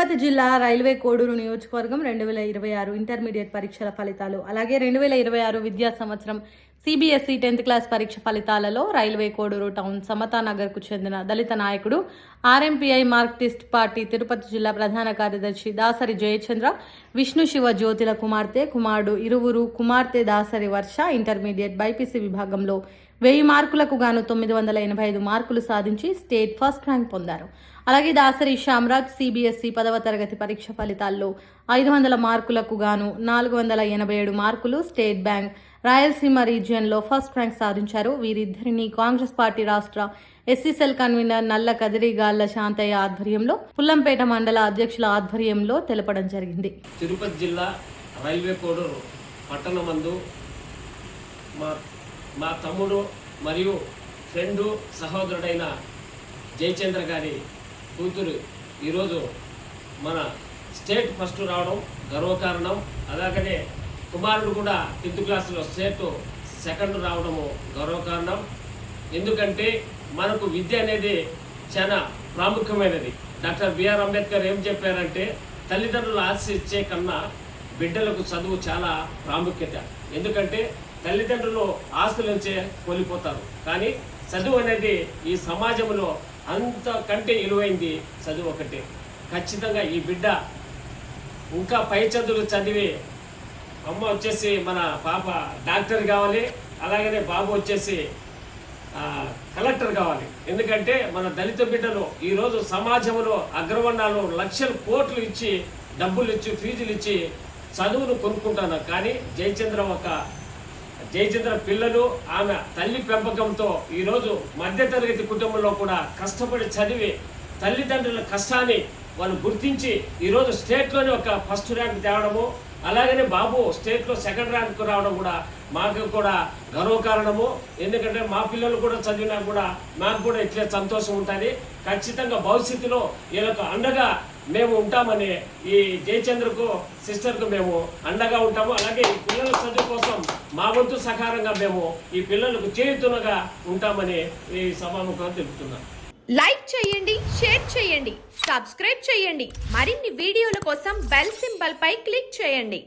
తిరుపతి జిల్లా రైల్వే కోడూరు నియోజకవర్గం 2026 ఇంటర్మీడియట్ పరీక్షల ఫలితాలు అలాగే 2026 విద్యా సంవత్సరం సిబిఎస్ఈ 10th క్లాస్ పరీక్ష ఫలితాలలో రైల్వే కోడూరు టౌన్ సమతానగర్కు చెందిన దళిత నాయకుడు ఆర్ఎంపీఐ మార్క్సిస్ట్ పార్టీ తిరుపతి జిల్లా ప్రధాన కార్యదర్శి దాసరి జయచంద్ర విష్ణు శివ జ్యోతిల కుమారుడు ఇరువురు కుమార్తె దాసరి వర్ష ఇంటర్మీడియట్ బైపీసీ విభాగంలో 1000 మార్కులకు గాను 985 మార్కులు సాధించి స్టేట్ ఫస్ట్ ర్యాంక్ పొందారు. అలాగే దాసరి శ్యామరాజ్ సిబిఎస్ఈ 10వ తరగతి పరీక్ష ఫలితాల్లో 500 మార్కులకు గాను 487 మార్కులు స్టేట్ బ్యాంక్ రాయలసీమ రీజియన్లో ఫస్ట్ ర్యాంక్ సాధించారు. వీరిద్దరిని కాంగ్రెస్ పార్టీ రాష్ట్ర SC cell convener Nalla Kadirigalla Shantayya ఆధ్వర్యంలో పుల్లంపేట మండల అధ్యక్షుల ఆధ్వర్యంలో తెలపడం జరిగింది. తిరుపతి జిల్లా రైల్వే కోడూరు పట్టణమందు మా తమ్ముడు మరియు ఫ్రెండు సహోదరుడైన జయచంద్ర గారి కూతురు ఈరోజు మన స్టేట్ ఫస్ట్ రావడం గర్వకారణం. అలాగనే కుమారుడు కూడా 10th క్లాస్లో స్టేట్ సెకండ్ రావడము గర్వకారణం. ఎందుకంటే మనకు విద్య అనేది చాలా ప్రాముఖ్యమైనది. డాక్టర్ బిఆర్ అంబేద్కర్ ఏం చెప్పారంటే తల్లిదండ్రులు ఆశించే కన్నా బిడ్డలకు చదువు చాలా ప్రాముఖ్యత. ఎందుకంటే తల్లిదండ్రులు ఆస్తులంచే కోల్పోతారు, కానీ చదువు అనేది ఈ సమాజంలో అంతకంటే విలువైంది చదువు ఒకటే. ఖచ్చితంగా ఈ బిడ్డ ఇంకా పై చదువులు చదివి అమ్మ వచ్చేసి మన పాప డాక్టర్ కావాలి, అలాగనే బాబు వచ్చేసి కలెక్టర్ కావాలి. ఎందుకంటే మన దళిత బిడ్డలు ఈరోజు సమాజంలో అగ్రవర్ణాలు లక్షల కోట్లు ఇచ్చి డబ్బులు ఇచ్చి ఫీజులు ఇచ్చి చదువును కొనుక్కుంటున్నారు. కానీ జయచంద్ర పిల్లలు ఆమె తల్లి పెంపకంతో ఈరోజు మధ్యతరగతి కుటుంబంలో కూడా కష్టపడి చదివి తల్లిదండ్రుల కష్టాన్ని వాళ్ళు గుర్తించి ఈరోజు స్టేట్లోనే ఒక ఫస్ట్ ర్యాంక్ తేవడము, అలాగనే బాబు స్టేట్లో సెకండ్ ర్యాంక్ రావడం కూడా మాకు కూడా గర్వకారణము. ఎందుకంటే మా పిల్లలు కూడా చదివినా కూడా మాకు కూడా ఇట్లే సంతోషం ఉంటుంది. ఖచ్చితంగా భవిష్యత్తులో వీళ్ళకు అండగా మేము ఉంటామని ఈ జయచంద్రకు సిస్టర్కు మేము అండగా ఉంటాము. అలాగే ఈ పిల్లల చదువు కోసం మా వంతు సహకారంగా మేము ఈ పిల్లలకు చేయుతునగా ఉంటామని ఈ సభాముఖంగా తెలుపుతున్నాం. లైక్ చేయండి, షేర్ చేయండి, సబ్స్క్రైబ్ చేయండి. మరిన్ని వీడియోల కోసం బెల్ సింబల్ పై క్లిక్ చేయండి.